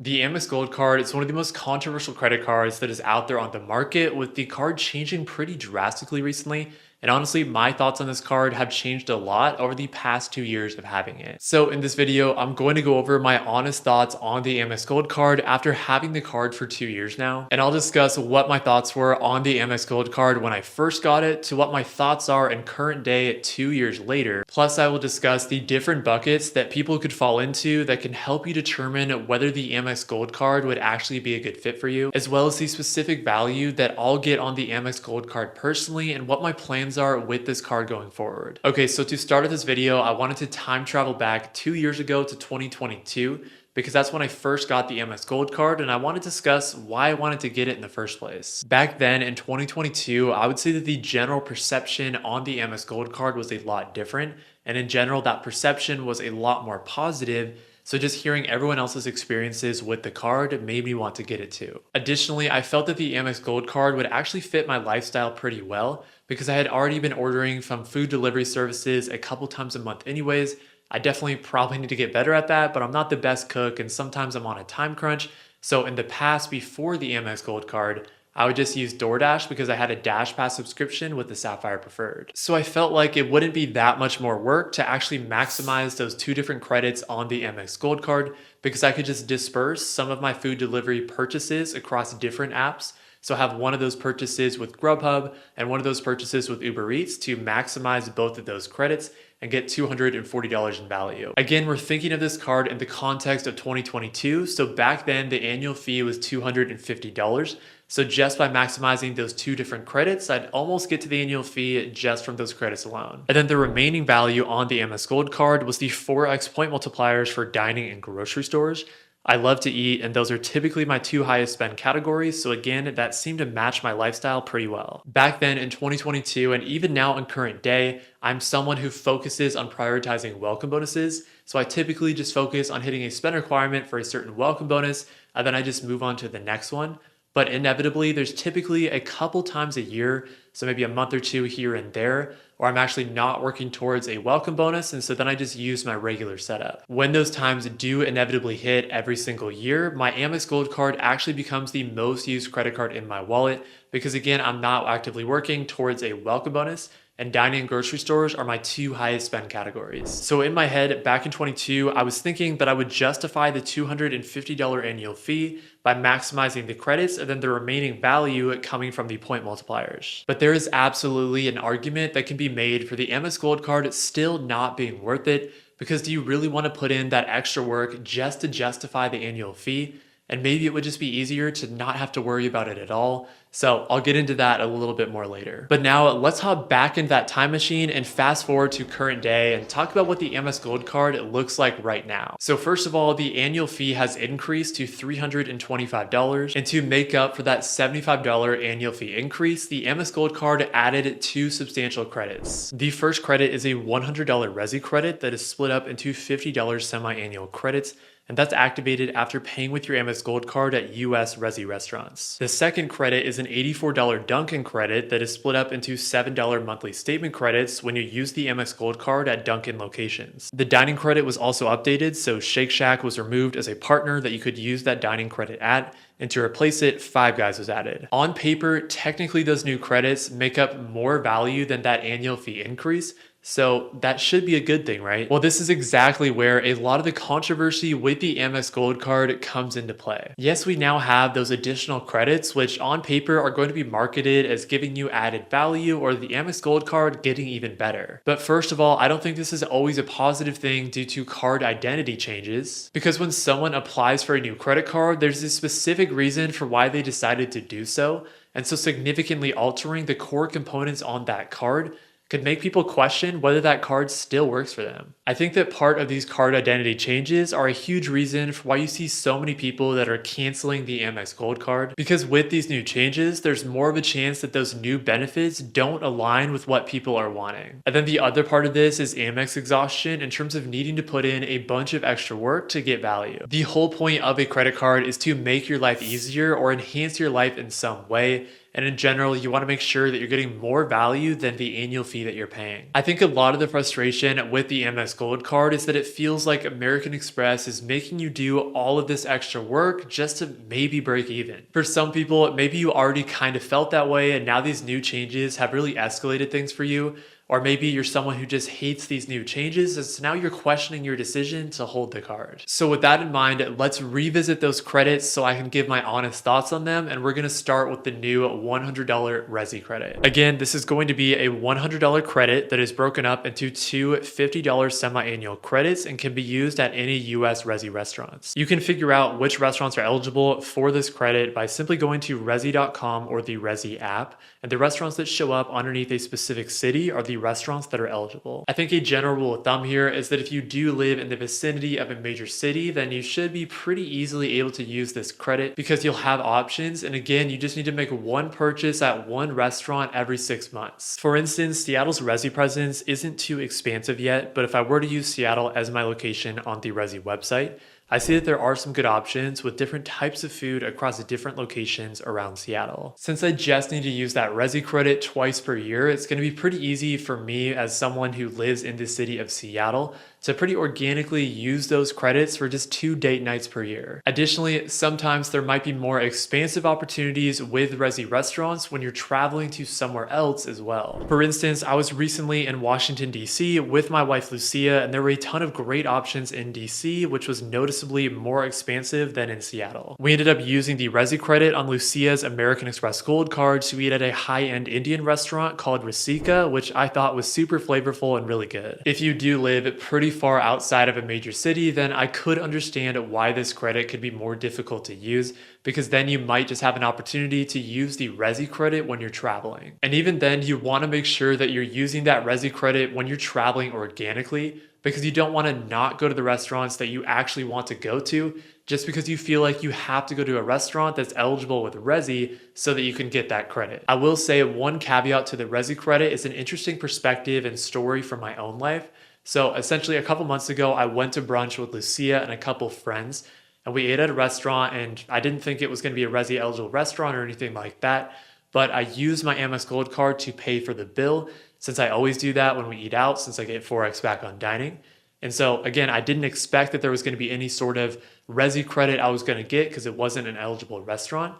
The Amex Gold Card is one of the most controversial credit cards that is out there on the market, with the card changing pretty drastically recently. And honestly, my thoughts on this card have changed a lot over the past 2 years of having it. So in this video, I'm going to go over my honest thoughts on the Amex Gold Card after having the card for 2 years now. And I'll discuss what my thoughts were on the Amex Gold Card when I first got it to what my thoughts are in current day 2 years later. Plus, I will discuss the different buckets that people could fall into that can help you determine whether the Amex Gold Card would actually be a good fit for you, as well as the specific value that I'll get on the Amex Gold Card personally and what my plans are with this card going forward. Okay, so to start this video, I wanted to time travel back 2 years ago to 2022 because that's when I first got the Amex Gold Card, and I want to discuss why I wanted to get it in the first place. Back then in 2022, I would say that the general perception on the Amex Gold Card was a lot different, and in general, that perception was a lot more positive. So just hearing everyone else's experiences with the card made me want to get it too. Additionally, I felt that the Amex Gold Card would actually fit my lifestyle pretty well because I had already been ordering from food delivery services a couple times a month anyways. I definitely probably need to get better at that, but I'm not the best cook and sometimes I'm on a time crunch. So in the past, before the Amex Gold Card, I would just use DoorDash because I had a Dash Pass subscription with the Sapphire Preferred. So I felt like it wouldn't be that much more work to actually maximize those two different credits on the Amex Gold Card because I could just disperse some of my food delivery purchases across different apps. So I have one of those purchases with Grubhub and one of those purchases with Uber Eats to maximize both of those credits and get $240 in value. Again, we're thinking of this card in the context of 2022. So back then the annual fee was $250. So just by maximizing those two different credits, I'd almost get to the annual fee just from those credits alone. And then the remaining value on the MS Gold Card was the 4x point multipliers for dining and grocery stores. I love to eat, and those are typically my two highest spend categories, so again, that seemed to match my lifestyle pretty well. Back then in 2022, and even now in current day, I'm someone who focuses on prioritizing welcome bonuses, so I typically just focus on hitting a spend requirement for a certain welcome bonus, and then I just move on to the next one. But inevitably, there's typically a couple times a year, so maybe a month or two here and there, or I'm actually not working towards a welcome bonus, and so then I just use my regular setup. When those times do inevitably hit every single year, my Amex Gold Card actually becomes the most used credit card in my wallet because again, I'm not actively working towards a welcome bonus, and dining and grocery stores are my two highest spend categories. So in my head, back in 22, I was thinking that I would justify the $250 annual fee by maximizing the credits and then the remaining value coming from the point multipliers. But there is absolutely an argument that can be made for the Amex Gold Card still not being worth it, because do you really want to put in that extra work just to justify the annual fee? And maybe it would just be easier to not have to worry about it at all. So I'll get into that a little bit more later. But now let's hop back into that time machine and fast forward to current day and talk about what the Amex Gold Card looks like right now. So first of all, the annual fee has increased to $325. And to make up for that $75 annual fee increase, the Amex Gold Card added two substantial credits. The first credit is a $100 Resi credit that is split up into $50 semi-annual credits, and that's activated after paying with your Amex Gold Card at US Resi restaurants. The second credit is an $84 Dunkin' credit that is split up into $7 monthly statement credits when you use the Amex Gold Card at Dunkin' locations. The dining credit was also updated, so Shake Shack was removed as a partner that you could use that dining credit at, and to replace it, Five Guys was added. On paper, technically those new credits make up more value than that annual fee increase, so that should be a good thing, right? Well, this is exactly where a lot of the controversy with the Amex Gold Card comes into play. Yes, we now have those additional credits, which on paper are going to be marketed as giving you added value, or the Amex Gold Card getting even better. But first of all, I don't think this is always a positive thing due to card identity changes, because when someone applies for a new credit card, there's a specific reason for why they decided to do so. And so significantly altering the core components on that card could make people question whether that card still works for them. I think that part of these card identity changes are a huge reason for why you see so many people that are canceling the Amex Gold Card, because with these new changes, there's more of a chance that those new benefits don't align with what people are wanting. And then the other part of this is Amex exhaustion in terms of needing to put in a bunch of extra work to get value. The whole point of a credit card is to make your life easier or enhance your life in some way. And in general, you want to make sure that you're getting more value than the annual fee that you're paying. I think a lot of the frustration with the Amex Gold Card is that it feels like American Express is making you do all of this extra work just to maybe break even. For some people, maybe you already kind of felt that way, and now these new changes have really escalated things for you. Or maybe you're someone who just hates these new changes, and so now you're questioning your decision to hold the card. So with that in mind, let's revisit those credits so I can give my honest thoughts on them, and we're gonna start with the new $100 Resi credit. Again, this is going to be a $100 credit that is broken up into two $50 semi-annual credits and can be used at any US Resi restaurants. You can figure out which restaurants are eligible for this credit by simply going to resi.com or the Resi app, and the restaurants that show up underneath a specific city are the restaurants that are eligible. I think a general rule of thumb here is that if you do live in the vicinity of a major city, then you should be pretty easily able to use this credit because you'll have options. And again, you just need to make one purchase at one restaurant every 6 months. For instance, Seattle's Resi presence isn't too expansive yet, but if I were to use Seattle as my location on the Resi website, I see that there are some good options with different types of food across the different locations around Seattle. Since I just need to use that Resi credit twice per year, it's going to be pretty easy for me as someone who lives in the city of Seattle to pretty organically use those credits for just 2 date nights per year. Additionally, sometimes there might be more expansive opportunities with Resi restaurants when you're traveling to somewhere else as well. For instance, I was recently in Washington, D.C. with my wife Lucia, and there were a ton of great options in D.C., which was noticeably more expansive than in Seattle. We ended up using the Resi credit on Lucia's American Express Gold Card to eat at a high-end Indian restaurant called Rasika, which I thought was super flavorful and really good. If you do live pretty far outside of a major city, then I could understand why this credit could be more difficult to use, because then you might just have an opportunity to use the Resi credit when you're traveling. And even then, you want to make sure that you're using that Resi credit when you're traveling organically, because you don't want to not go to the restaurants that you actually want to go to just because you feel like you have to go to a restaurant that's eligible with Resi so that you can get that credit. I will say one caveat to the Resi credit is an interesting perspective and story from my own life. So essentially a couple months ago, I went to brunch with Lucia and a couple friends, and we ate at a restaurant, and I didn't think it was going to be a Resi eligible restaurant or anything like that, but I used my Amex Gold Card to pay for the bill, since I always do that when we eat out, since I get 4x back on dining. And so again, I didn't expect that there was going to be any sort of Resi credit I was going to get because it wasn't an eligible restaurant.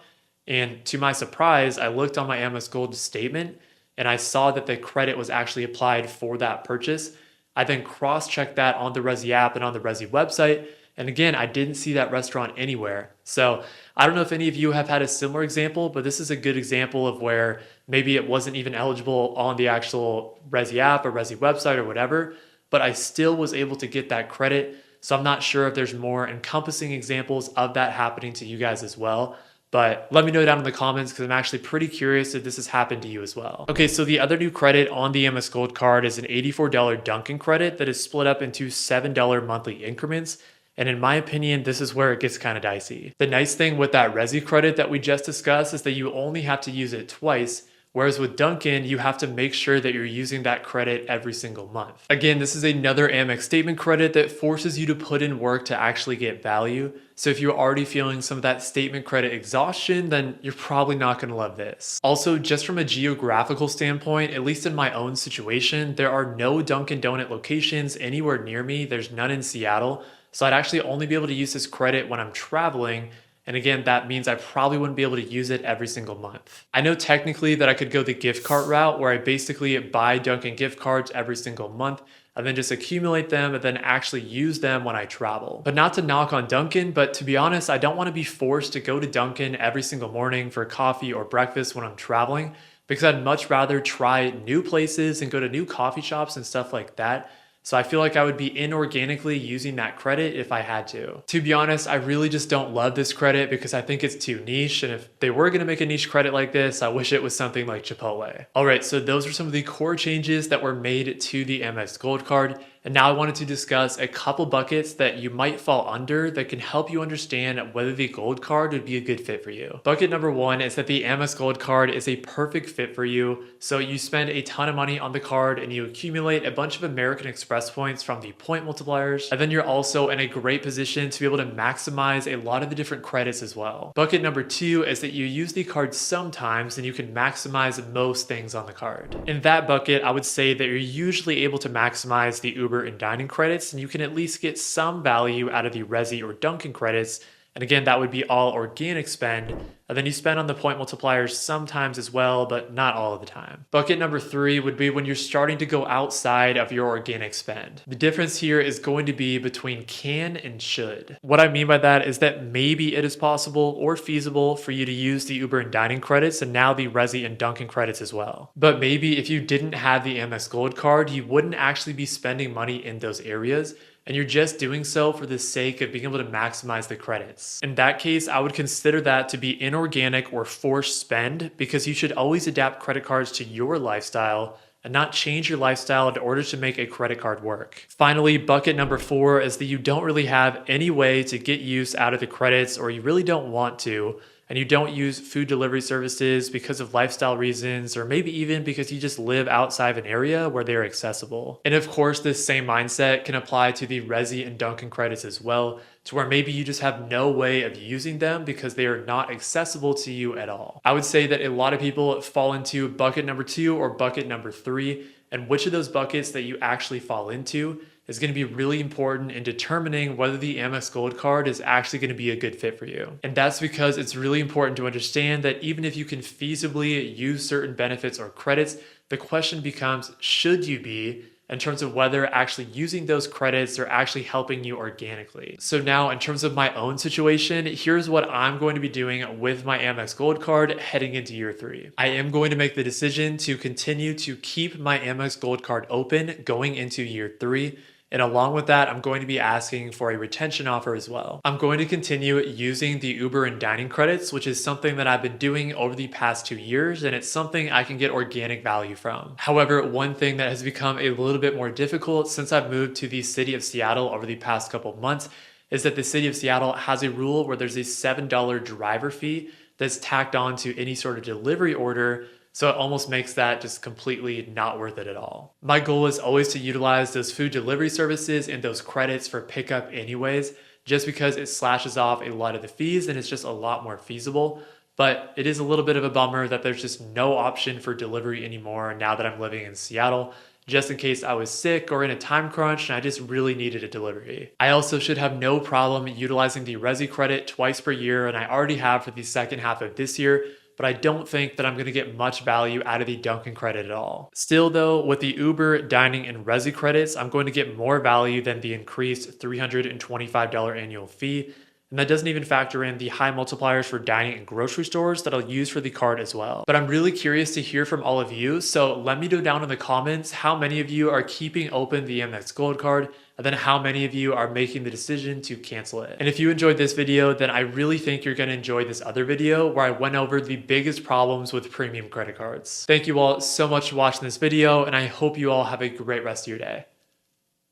And to my surprise, I looked on my Amex Gold statement and I saw that the credit was actually applied for that purchase. I then cross-checked that on the Resi app and on the Resi website. And again, I didn't see that restaurant anywhere. So I don't know if any of you have had a similar example, but this is a good example of where maybe it wasn't even eligible on the actual Resi app or Resi website or whatever, but I still was able to get that credit. So I'm not sure if there's more encompassing examples of that happening to you guys as well. But let me know down in the comments because I'm actually pretty curious if this has happened to you as well. Okay, so the other new credit on the Amex Gold Card is an $84 Dunkin' credit that is split up into $7 monthly increments. And in my opinion, this is where it gets kind of dicey. The nice thing with that Resi credit that we just discussed is that you only have to use it twice, whereas with Dunkin', you have to make sure that you're using that credit every single month. Again, this is another Amex statement credit that forces you to put in work to actually get value. So if you're already feeling some of that statement credit exhaustion, then you're probably not going to love this. Also, just from a geographical standpoint, at least in my own situation, there are no Dunkin' Donut locations anywhere near me. There's none in Seattle. So I'd actually only be able to use this credit when I'm traveling. And again, that means I probably wouldn't be able to use it every single month. I know technically that I could go the gift card route where I basically buy Dunkin' gift cards every single month and then just accumulate them and then actually use them when I travel. But not to knock on Dunkin', but to be honest, I don't want to be forced to go to Dunkin' every single morning for coffee or breakfast when I'm traveling, because I'd much rather try new places and go to new coffee shops and stuff like that. So I feel like I would be inorganically using that credit if I had to. To be honest, I really just don't love this credit because I think it's too niche. And if they were gonna make a niche credit like this, I wish it was something like Chipotle. All right, so those are some of the core changes that were made to the Amex Gold Card. And now I wanted to discuss a couple buckets that you might fall under that can help you understand whether the gold card would be a good fit for you. Bucket number one is that the Amex Gold Card is a perfect fit for you. So you spend a ton of money on the card and you accumulate a bunch of American Express points from the point multipliers. And then you're also in a great position to be able to maximize a lot of the different credits as well. Bucket number two is that you use the card sometimes and you can maximize most things on the card. In that bucket, I would say that you're usually able to maximize the Uber and dining credits, and you can at least get some value out of the Resi or Dunkin' credits. And again, that would be all organic spend. And then you spend on the point multipliers sometimes as well, but not all of the time. Bucket number three would be when you're starting to go outside of your organic spend. The difference here is going to be between can and should. What I mean by that is that maybe it is possible or feasible for you to use the Uber and dining credits and now the Resi and Dunkin' credits as well. But maybe if you didn't have the Amex Gold Card, you wouldn't actually be spending money in those areas, and you're just doing so for the sake of being able to maximize the credits. In that case, I would consider that to be inorganic or forced spend, because you should always adapt credit cards to your lifestyle and not change your lifestyle in order to make a credit card work. Finally, bucket number four is that you don't really have any way to get use out of the credits, or you really don't want to, and you don't use food delivery services because of lifestyle reasons, or maybe even because you just live outside of an area where they're accessible. And of course, this same mindset can apply to the Resi and Dunkin' credits as well, to where maybe you just have no way of using them because they are not accessible to you at all. I would say that a lot of people fall into bucket number two or bucket number three, and which of those buckets that you actually fall into is going to be really important in determining whether the Amex Gold Card is actually going to be a good fit for you. And that's because it's really important to understand that even if you can feasibly use certain benefits or credits, the question becomes, should you be, in terms of whether actually using those credits are actually helping you organically. So now, in terms of my own situation, here's what I'm going to be doing with my Amex Gold Card heading into year three. I am going to make the decision to continue to keep my Amex Gold Card open going into year three. And along with that, I'm going to be asking for a retention offer as well. I'm going to continue using the Uber and dining credits, which is something that I've been doing over the past 2 years, and it's something I can get organic value from. However, one thing that has become a little bit more difficult since I've moved to the city of Seattle over the past couple of months is that the city of Seattle has a rule where there's a $7 driver fee that's tacked on to any sort of delivery order. So it almost makes that just completely not worth it at all. My goal is always to utilize those food delivery services and those credits for pickup anyways, just because it slashes off a lot of the fees and it's just a lot more feasible. But it is a little bit of a bummer that there's just no option for delivery anymore now that I'm living in Seattle, just in case I was sick or in a time crunch and I just really needed a delivery. I also should have no problem utilizing the Resi credit twice per year, and I already have for the second half of this year, but I don't think that I'm going to get much value out of the Dunkin' credit at all. Still though, with the Uber, dining, and Resi credits, I'm going to get more value than the increased $325 annual fee. And that doesn't even factor in the high multipliers for dining and grocery stores that I'll use for the card as well. But I'm really curious to hear from all of you, so let me know down in the comments how many of you are keeping open the Amex Gold Card, and then how many of you are making the decision to cancel it. And if you enjoyed this video, then I really think you're going to enjoy this other video where I went over the biggest problems with premium credit cards. Thank you all so much for watching this video, and I hope you all have a great rest of your day.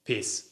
Peace.